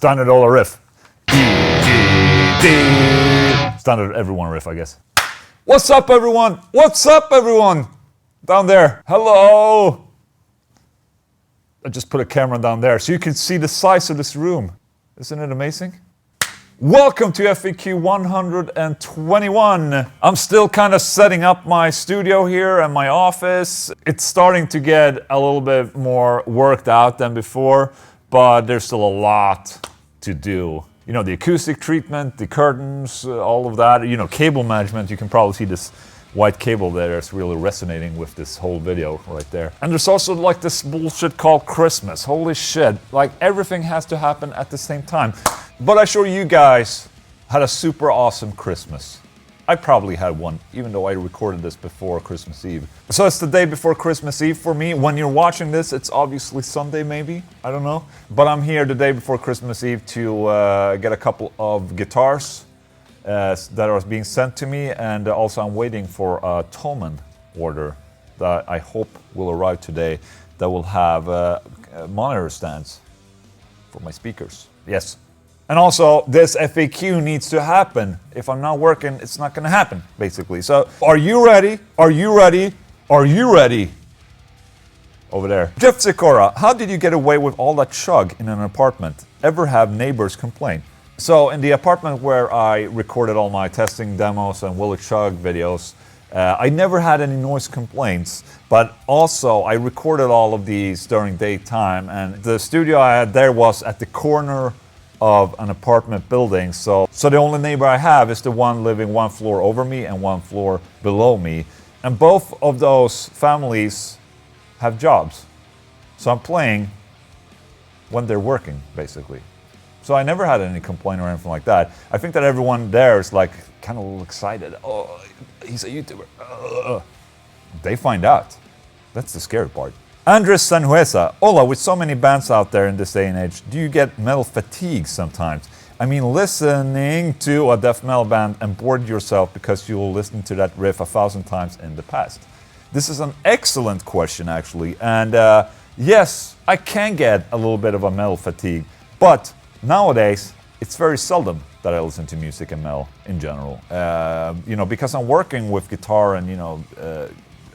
Standard Ola riff. Standard everyone riff, I guess. What's up, everyone? What's up, everyone? Down there. Hello. I just put a camera down there so you can see the size of this room. Isn't it amazing? Welcome to FAQ121. I'm still kind of setting up my studio here and my office. It's starting to get a little bit more worked out than before, but there's still a lot to do. You know, the acoustic treatment, the curtains, all of that. You know, cable management. You can probably see this white cable there. It's really resonating with this whole video right there. And there's also like this bullshit called Christmas. Holy shit. Like everything has to happen at the same time. But I'm sure you guys had a super awesome Christmas. I probably had one, even though I recorded this before Christmas Eve. So it's the day before Christmas Eve for me. When you're watching this, it's obviously Sunday maybe, I don't know. But I'm here the day before Christmas Eve to get a couple of guitars that are being sent to me. And also I'm waiting for a Thomann order that I hope will arrive today that will have monitor stands for my speakers. Yes. And also, this FAQ needs to happen. If I'm not working, it's not gonna happen, basically. So, are you ready? Are you ready? Are you ready? Over there. Jeff Sikora, how did you get away with all that chug in an apartment? Ever have neighbors complain? So, in the apartment where I recorded all my testing demos and Will It Chug videos, I never had any noise complaints, but also I recorded all of these during daytime, and the studio I had there was at the corner of an apartment building, so the only neighbor I have is the one living one floor over me and one floor below me, and both of those families have jobs, so I'm playing when they're working, basically. So I never had any complaint or anything like that. I think that everyone there is like kind of a little excited. Oh, he's a YouTuber. They find out. That's the scary part. Andres Sanhuesa, Ola, with so many bands out there in this day and age, do you get metal fatigue sometimes? I mean, listening to a death metal band and bored yourself because you will listen to that riff 1,000 times in the past. This is an excellent question, actually. And yes, I can get a little bit of a metal fatigue, but nowadays, it's very seldom that I listen to music and metal in general. You know, because I'm working with guitar and, you know,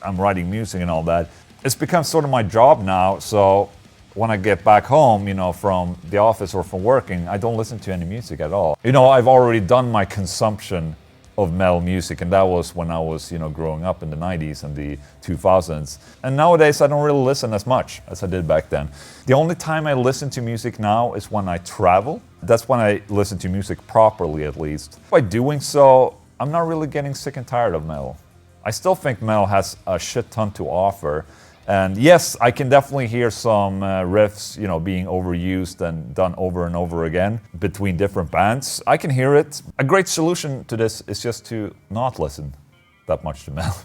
I'm writing music and all that. It's become sort of my job now, so when I get back home, you know, from the office or from working, I don't listen to any music at all. You know, I've already done my consumption of metal music, and that was when I was, you know, growing up in the 90s and the 2000s. And nowadays, I don't really listen as much as I did back then. The only time I listen to music now is when I travel. That's when I listen to music properly, at least. By doing so, I'm not really getting sick and tired of metal. I still think metal has a shit ton to offer. And yes, I can definitely hear some riffs, you know, being overused and done over and over again between different bands. I can hear it. A great solution to this is just to not listen that much to metal.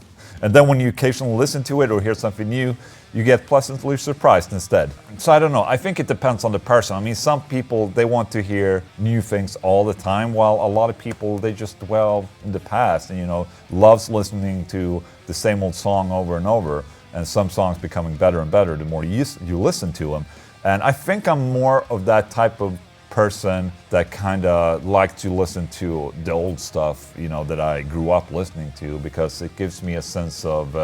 And then when you occasionally listen to it or hear something new, you get pleasantly surprised instead. So I don't know, I think it depends on the person. I mean, some people, they want to hear new things all the time, while a lot of people, they just dwell in the past and, you know, loves listening to the same old song over and over. And some songs becoming better and better the more you listen to them. And I think I'm more of that type of person that kind of like to listen to the old stuff, you know, that I grew up listening to, because it gives me a sense of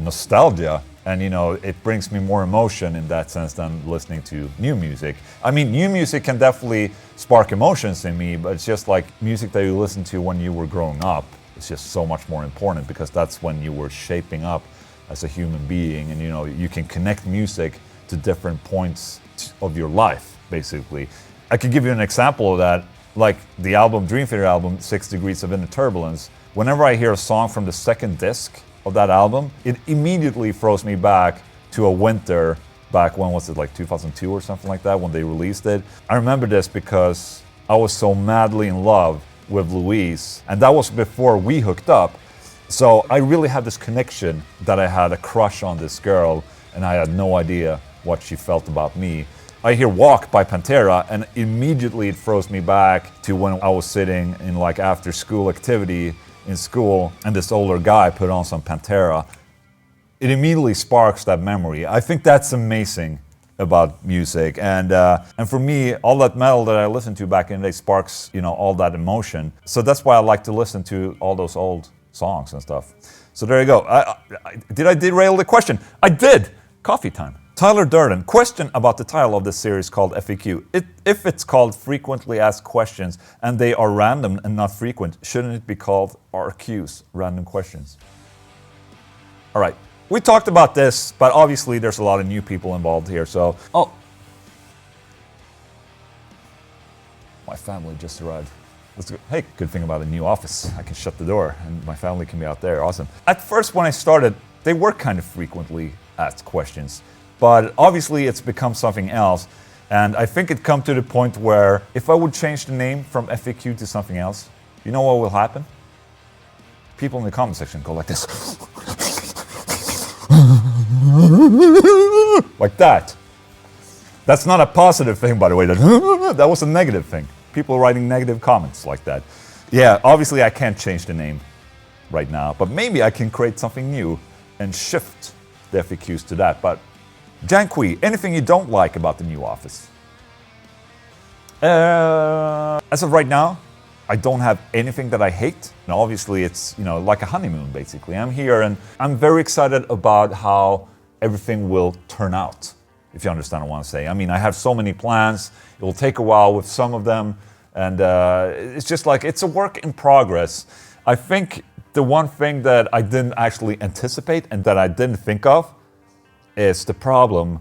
nostalgia. And, you know, it brings me more emotion in that sense than listening to new music. I mean, new music can definitely spark emotions in me, but it's just like music that you listen to when you were growing up. It's just so much more important, because that's when you were shaping up as a human being, and, you know, you can connect music to different points of your life, basically. I could give you an example of that, like the album, Dream Theater album, 6 Degrees of Inner Turbulence. Whenever I hear a song from the second disc of that album, it immediately throws me back to a winter back, when was it, like 2002 or something like that, when they released it. I remember this because I was so madly in love with Louise, and that was before we hooked up. So I really had this connection that I had a crush on this girl, and I had no idea what she felt about me. I hear Walk by Pantera, and immediately it throws me back to when I was sitting in like after school activity in school, and this older guy put on some Pantera. It immediately sparks that memory. I think that's amazing about music, and for me, all that metal that I listened to back in the day sparks, you know, all that emotion. So that's why I like to listen to all those old songs and stuff. So there you go. Did I derail the question? I did! Coffee time. Tyler Durden, question about the title of this series called FAQ. If it's called Frequently Asked Questions and they are random and not frequent, shouldn't it be called RQs, Random Questions? All right, we talked about this, but obviously there's a lot of new people involved here, so... Oh! My family just arrived. Let's go. Hey, good thing about a new office. I can shut the door and my family can be out there. Awesome. At first, when I started, they were kind of frequently asked questions. But obviously it's become something else, and I think it come to the point where if I would change the name from FAQ to something else, you know what will happen? People in the comment section go like this. Like that. That's not a positive thing, by the way. That was a negative thing. People writing negative comments like that. Yeah, obviously I can't change the name right now, but maybe I can create something new and shift the FAQs to that. But Janqui, anything you don't like about the new office? As of right now, I don't have anything that I hate. And obviously it's, you know, like a honeymoon basically. I'm here and I'm very excited about how everything will turn out, if you understand what I want to say. I mean, I have so many plans. It will take a while with some of them. And it's just like, it's a work in progress. I think the one thing that I didn't actually anticipate and that I didn't think of is the problem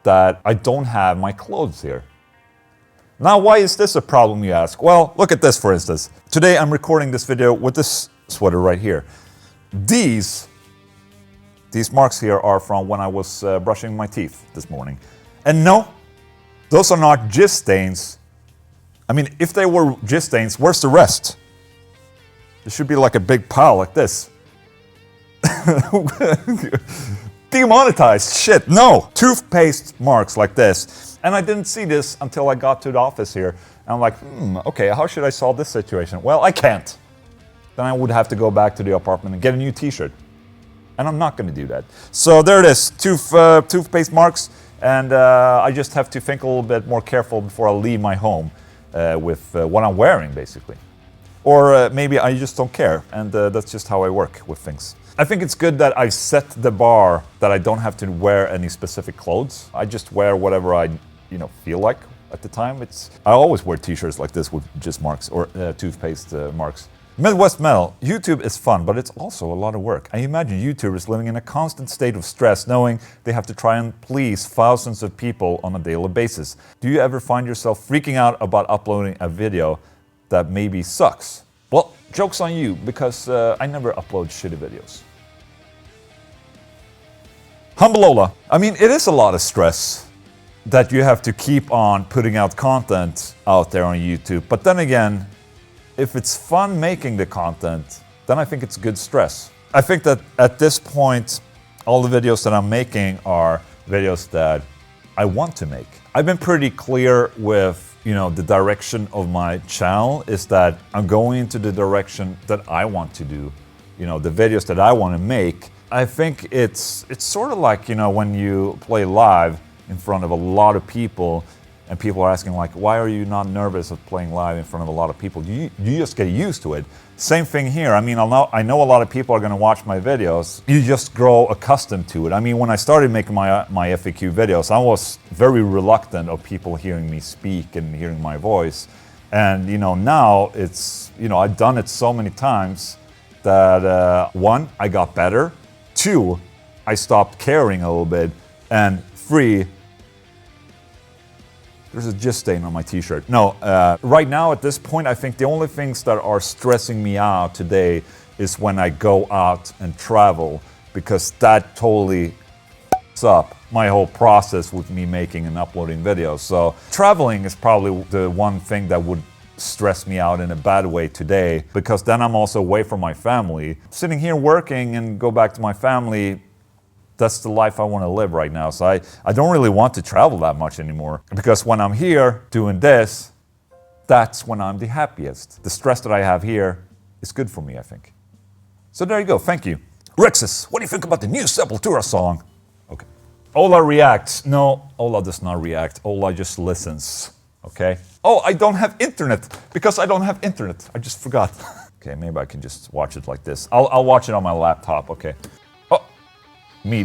that I don't have my clothes here. Now, why is this a problem, you ask? Well, look at this, for instance. Today I'm recording this video with this sweater right here. These marks here are from when I was brushing my teeth this morning. And no, those are not jizz stains. I mean, if they were jizz stains, where's the rest? There should be like a big pile like this. Demonetized, shit, no! Toothpaste marks like this. And I didn't see this until I got to the office here. And I'm like, okay, how should I solve this situation? Well, I can't. Then I would have to go back to the apartment and get a new t-shirt. And I'm not gonna do that. So there it is, toothpaste marks. And I just have to think a little bit more careful before I leave my home with what I'm wearing, basically. Or maybe I just don't care, and that's just how I work with things. I think it's good that I set the bar that I don't have to wear any specific clothes. I just wear whatever I, feel like at the time. I always wear t-shirts like this with just marks or toothpaste marks. Midwest Metal, YouTube is fun, but it's also a lot of work. I imagine YouTubers living in a constant state of stress, knowing they have to try and please thousands of people on a daily basis. Do you ever find yourself freaking out about uploading a video that maybe sucks? Well, joke's on you, because I never upload shitty videos. Humbleola, I mean, it is a lot of stress that you have to keep on putting out content out there on YouTube, but then again, if it's fun making the content, then I think it's good stress. I think that at this point, all the videos that I'm making are videos that I want to make. I've been pretty clear with, the direction of my channel is that I'm going into the direction that I want to do, the videos that I want to make. I think it's sort of like, when you play live in front of a lot of people and people are asking like, why are you not nervous of playing live in front of a lot of people? You just get used to it. Same thing here. I mean, I know a lot of people are going to watch my videos. You just grow accustomed to it. I mean, when I started making my FAQ videos, I was very reluctant of people hearing me speak and hearing my voice. And, now it's, I've done it so many times that, one, I got better. Two, I stopped caring a little bit. And three, there's a jizz stain on my t-shirt. No, right now at this point, I think the only things that are stressing me out today is when I go out and travel, because that totally f***s up my whole process with me making and uploading videos. So traveling is probably the one thing that would stress me out in a bad way today, because then I'm also away from my family. Sitting here working and go back to my family, that's the life I want to live right now. So I don't really want to travel that much anymore, because when I'm here doing this, that's when I'm the happiest. The stress that I have here is good for me, I think. So there you go, thank you. Rexus, what do you think about the new Sepultura song? Okay. Ola reacts. No, Ola does not react. Ola just listens. Okay? Oh, I don't have internet because I don't have internet. I just forgot. Okay, maybe I can just watch it like this. I'll watch it on my laptop. Okay. Oh, me.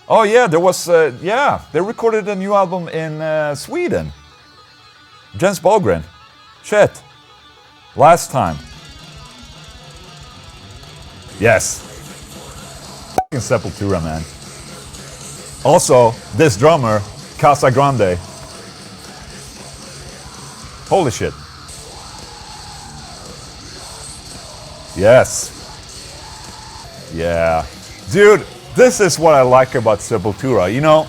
Oh yeah, there was yeah, they recorded a new album in Sweden. Jens Bogren. Shit. Last time. Yes. Fucking Sepultura, man. Also, this drummer, Casa Grande. Holy shit. Yes. Yeah. Dude, this is what I like about Sepultura. You know,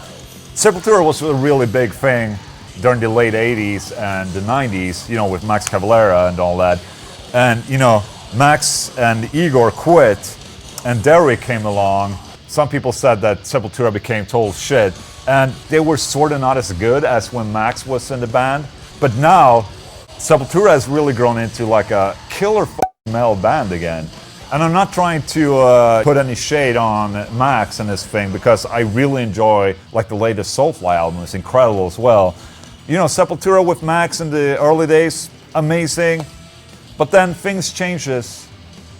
Sepultura was a really big thing during the late 80s and the 90s, you know, with Max Cavalera and all that. And, you know, Max and Igor quit and Derek came along. Some people said that Sepultura became total shit and they were sort of not as good as when Max was in the band. But now, Sepultura has really grown into like a killer metal band again. And I'm not trying to put any shade on Max and his thing because I really enjoy like the latest Soulfly album. It's incredible as well. You know, Sepultura with Max in the early days, amazing. But then things changes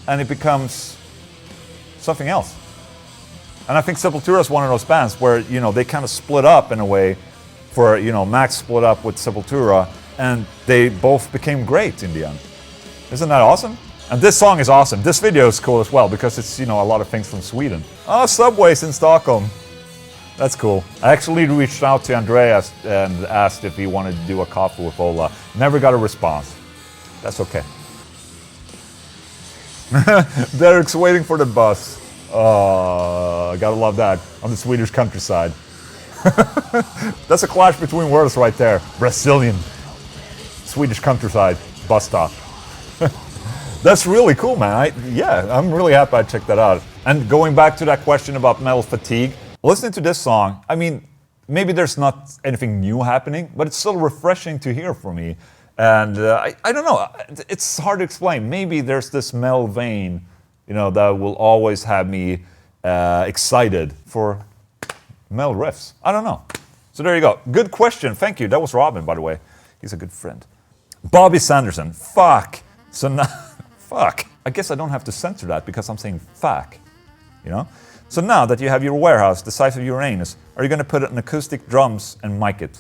and it becomes something else. And I think Sepultura is one of those bands where, you know, they kind of split up in a way for, you know, Max split up with Sepultura and they both became great in the end. Isn't that awesome? And this song is awesome. This video is cool as well because it's, you know, a lot of things from Sweden. Oh, Subways in Stockholm. That's cool. I actually reached out to Andreas and asked if he wanted to do a coffee with Ola. Never got a response. That's okay. Derek's waiting for the bus. Oh, gotta love that. On the Swedish countryside. That's a clash between words right there. Brazilian. Swedish countryside. Bus stop. That's really cool, man. I'm really happy I checked that out. And going back to that question about metal fatigue, listening to this song, I mean, maybe there's not anything new happening, but it's still refreshing to hear for me. And I don't know, it's hard to explain. Maybe there's this metal vein, you know, that will always have me excited for metal riffs. I don't know. So there you go. Good question. Thank you. That was Robin, by the way. He's a good friend. Bobby Sanderson. Fuck. So now, fuck. I guess I don't have to censor that because I'm saying fuck, you know? So now that you have your warehouse the size of your anus, are you going to put an acoustic drums and mic it?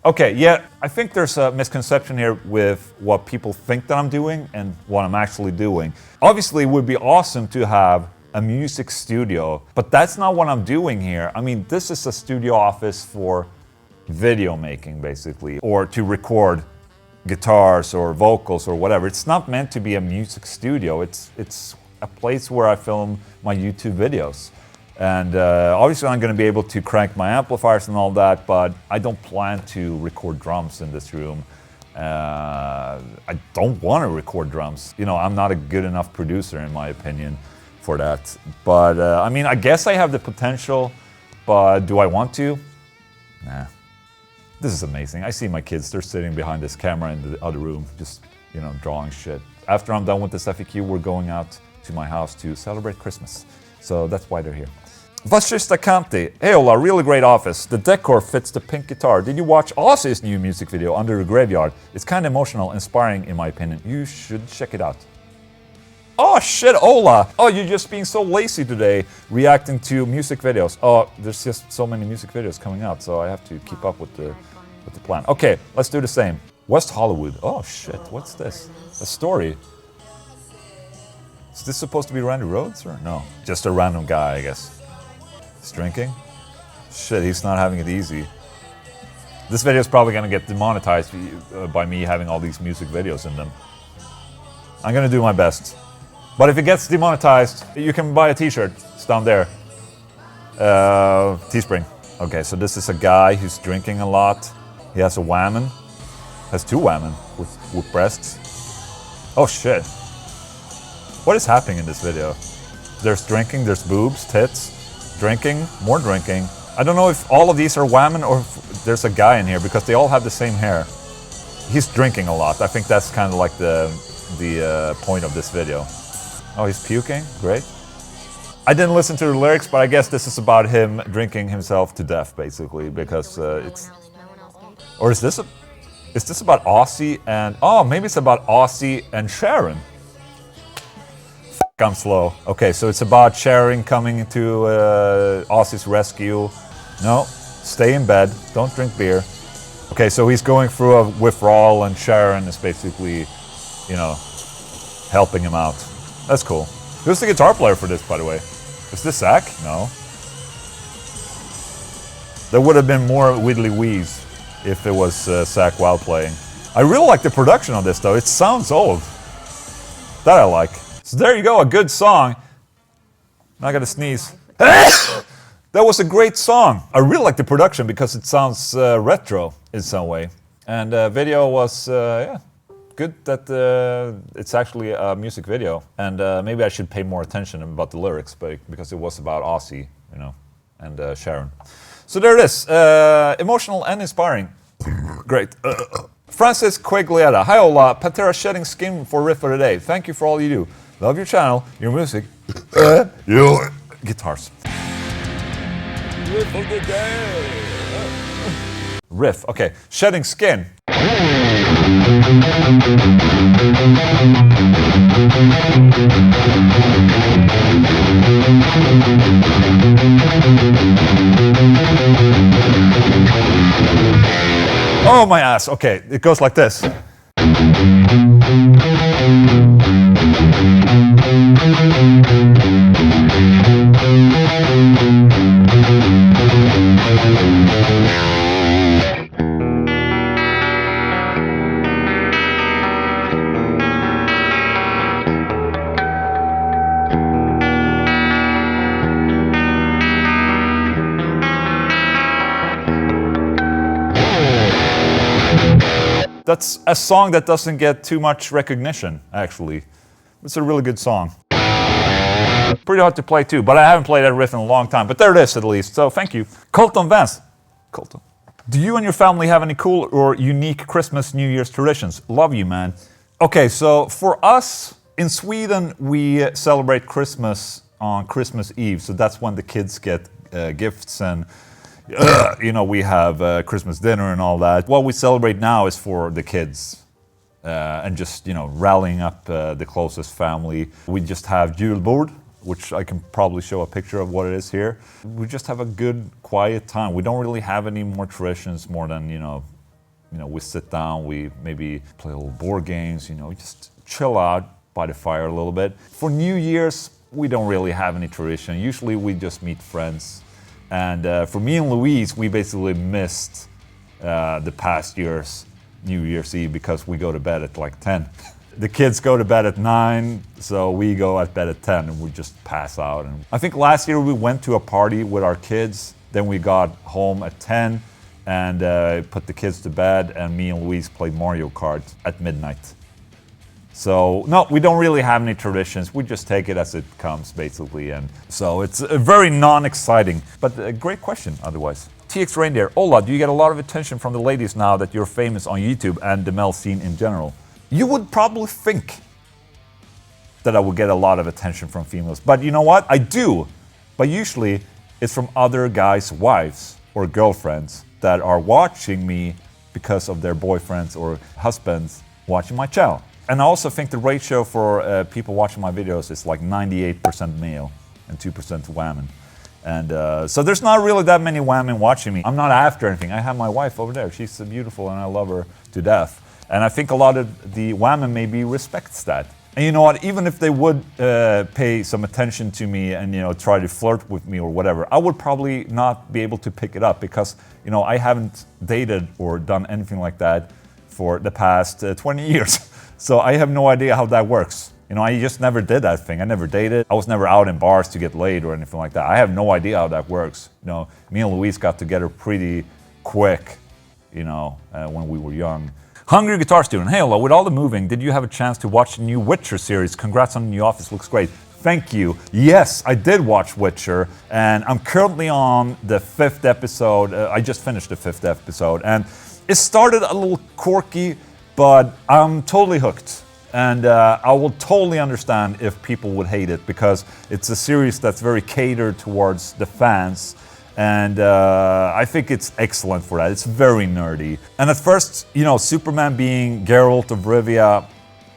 Okay, yeah, I think there's a misconception here with what people think that I'm doing and what I'm actually doing. Obviously, it would be awesome to have a music studio, but that's not what I'm doing here. I mean, this is a studio office for video making, basically, or to record guitars or vocals or whatever. It's not meant to be a music studio. It's a place where I film my YouTube videos. And obviously I'm going to be able to crank my amplifiers and all that, but I don't plan to record drums in this room. I don't want to record drums. You know, I'm not a good enough producer in my opinion for that. But I mean, I guess I have the potential, but do I want to? Nah. This is amazing. I see my kids, they're sitting behind this camera in the other room, just, you know, drawing shit. After I'm done with this FAQ, we're going out to my house to celebrate Christmas. So that's why they're here. Vasista Kanti. Hey Ola, really great office. The decor fits the pink guitar. Did you watch Ozzy's new music video, Under the Graveyard? It's kind of emotional, inspiring in my opinion. You should check it out. Oh shit, Ola! Oh, you're just being so lazy today, reacting to music videos. Oh, there's just so many music videos coming out, so I have to keep up with the plan. Okay, let's do the same. West Hollywood. Oh shit, what's this? A story. Is this supposed to be Randy Rhoads or no? Just a random guy, I guess. He's drinking? Shit, he's not having it easy. This video is probably gonna get demonetized by me having all these music videos in them. I'm gonna do my best. But if it gets demonetized, you can buy a t-shirt. It's down there. Teespring. Okay, so this is a guy who's drinking a lot. He has a whammon. Has two whammon with breasts. Oh shit. What is happening in this video? There's drinking, there's boobs, tits, drinking, more drinking. I don't know if all of these are whammon or if there's a guy in here because they all have the same hair. He's drinking a lot. I think that's kind of like the point of this video. Oh, he's puking? Great. I didn't listen to the lyrics, but I guess this is about him drinking himself to death, basically, because it's... Or is this about Ozzy and... Oh, maybe it's about Ozzy and Sharon. I'm slow. Okay, so it's about Sharon coming to Ozzy's rescue. No, stay in bed, don't drink beer. Okay, so he's going through a withdrawal and Sharon is basically, you know, helping him out. That's cool. Who's the guitar player for this, by the way? Is this Zach? No. There would have been more widdly wheeze if it was Zach while playing. I really like the production on this, though. It sounds old. That I like. So there you go, a good song. Not gonna sneeze. That was a great song. I really like the production because it sounds retro in some way. And video was, yeah, good that it's actually a music video. And maybe I should pay more attention about the lyrics, but because it was about Ozzy, you know, and Sharon. So there it is, emotional and inspiring. Great. Francis Quiglietta. Hi Ola, Patera shedding skin for Riff of the Day. Thank you for all you do. Love your channel, your music, your guitars. Riff of the Day. Riff, okay. Shedding skin. Oh my ass, okay, it goes like this. That's a song that doesn't get too much recognition, actually. It's a really good song. Pretty hard to play too, but I haven't played that riff in a long time. But there it is at least, so thank you. Colton Vance. Colton. Do you and your family have any cool or unique Christmas, New Year's traditions? Love you, man. Okay, so for us, in Sweden, we celebrate Christmas on Christmas Eve. So that's when the kids get gifts and you know, we have Christmas dinner and all that. What we celebrate now is for the kids and just, you know, rallying up the closest family. We just have julbord, which I can probably show a picture of what it is here. We just have a good, quiet time. We don't really have any more traditions more than, you know, we sit down, we maybe play a little board games, you know, just chill out by the fire a little bit. For New Year's, we don't really have any tradition. Usually we just meet friends. And for me and Louise, we basically missed the past year's New Year's Eve because we go to bed at like 10. The kids go to bed at 9, so we go at bed at 10 and we just pass out. And I think last year we went to a party with our kids, then we got home at 10 and put the kids to bed, and me and Louise played Mario Kart at midnight. So, no, we don't really have any traditions. We just take it as it comes, basically. And so it's very non-exciting, but a great question otherwise. TX Reindeer, Ola, do you get a lot of attention from the ladies now that you're famous on YouTube and the male scene in general? You would probably think that I would get a lot of attention from females, but you know what? I do, but usually it's from other guys' wives or girlfriends that are watching me because of their boyfriends or husbands watching my channel. And I also think the ratio for people watching my videos is like 98% male and 2% women. And so there's not really that many women watching me. I'm not after anything. I have my wife over there. She's beautiful and I love her to death. And I think a lot of the women maybe respects that. And you know what, even if they would pay some attention to me and, you know, try to flirt with me or whatever, I would probably not be able to pick it up because, you know, I haven't dated or done anything like that for the past 20 years. So I have no idea how that works. You know, I just never did that thing. I never dated. I was never out in bars to get laid or anything like that. I have no idea how that works. You know, me and Louise got together pretty quick, you know, when we were young. Hungry Guitar Student, hey, Ola, with all the moving, did you have a chance to watch the new Witcher series? Congrats on the new office, looks great. Thank you. Yes, I did watch Witcher, and I'm currently on the 5th episode. I just finished the 5th episode, and it started a little quirky, but I'm totally hooked. And I will totally understand if people would hate it, because it's a series that's very catered towards the fans. And I think it's excellent for that. It's very nerdy. And at first, you know, Superman being Geralt of Rivia,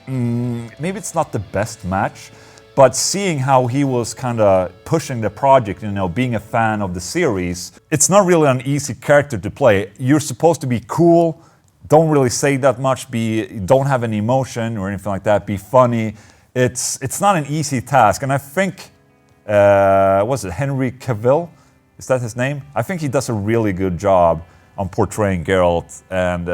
maybe it's not the best match. But seeing how he was kind of pushing the project, you know, being a fan of the series, it's not really an easy character to play. You're supposed to be cool, don't really say that much, don't have any emotion or anything like that, be funny. It's not an easy task. And I think, was it Henry Cavill? Is that his name? I think he does a really good job on portraying Geralt. And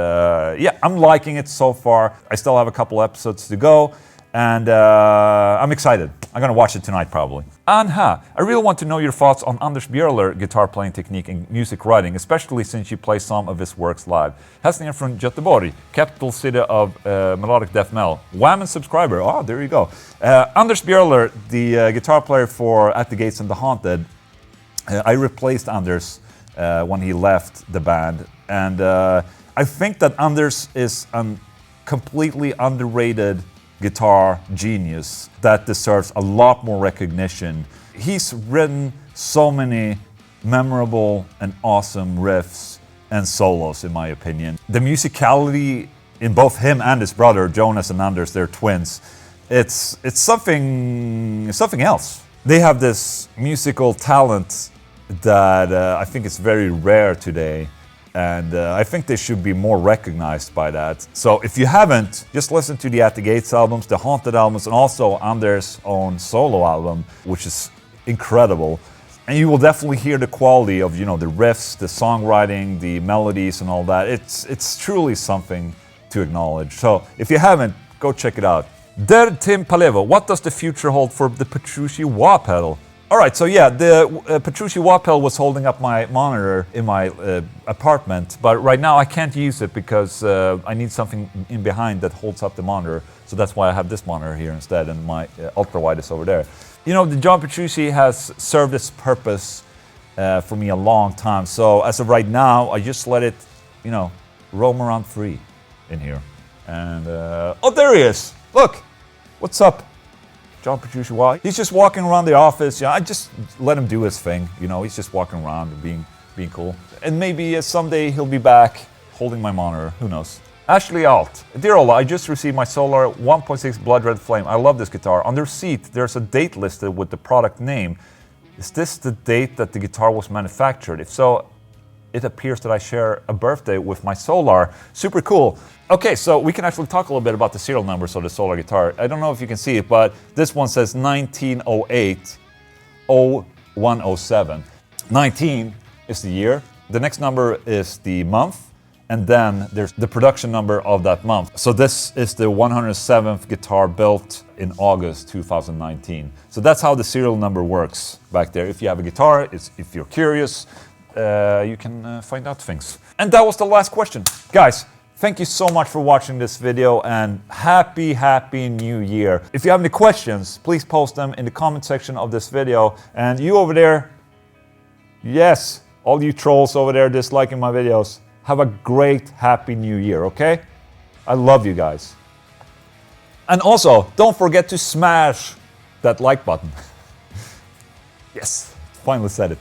yeah, I'm liking it so far. I still have a couple episodes to go. And I'm excited. I'm gonna watch it tonight probably. Anha, I really want to know your thoughts on Anders Björler guitar playing technique and music writing, especially since you play some of his works live. Hälsningar från Göteborg, capital city of melodic death metal. Wham and subscriber, oh there you go. Anders Björler, the guitar player for At the Gates and the Haunted, I replaced Anders when he left the band. And I think that Anders is a completely underrated guitar genius that deserves a lot more recognition. He's written so many memorable and awesome riffs and solos, in my opinion. The musicality in both him and his brother, Jonas and Anders, they're twins, it's something else. They have this musical talent that I think is very rare today. And I think they should be more recognized by that. So if you haven't, just listen to the At the Gates albums, the Haunted albums, and also Anders' own solo album, which is incredible. And you will definitely hear the quality of, you know, the riffs, the songwriting, the melodies and all that. It's truly something to acknowledge. So if you haven't, go check it out. Der Tim Palevo, what does the future hold for the Petrucci wah pedal? Alright, so yeah, the Petrucci wah pedal was holding up my monitor in my apartment, but right now I can't use it because I need something in behind that holds up the monitor, so that's why I have this monitor here instead, and my ultra-wide is over there. You know, the John Petrucci has served its purpose for me a long time, so as of right now, I just let it, you know, roam around free in here. And, oh, there he is! Look! What's up? John Petrucci, why? He's just walking around the office. Yeah, I just let him do his thing. You know, he's just walking around and being cool. And maybe someday he'll be back holding my monitor. Who knows? Ashley Alt. Dear Ola, I just received my Solar 1.6 Blood Red Flame. I love this guitar. On the receipt, there's a date listed with the product name. Is this the date that the guitar was manufactured? If so, it appears that I share a birthday with my Solar. Super cool. Okay, so we can actually talk a little bit about the serial numbers of the Solar guitar. I don't know if you can see it, but this one says 1908-0107. 19 is the year, the next number is the month, and then there's the production number of that month. So this is the 107th guitar built in August 2019. So that's how the serial number works back there. If you have a guitar, if you're curious, you can find out things. And that was the last question. Guys, thank you so much for watching this video, and happy new year. If you have any questions, please post them in the comment section of this video. And you over there, yes, all you trolls over there disliking my videos, have a great happy new year, okay? I love you guys. And also, don't forget to smash that like button. Yes, finally said it.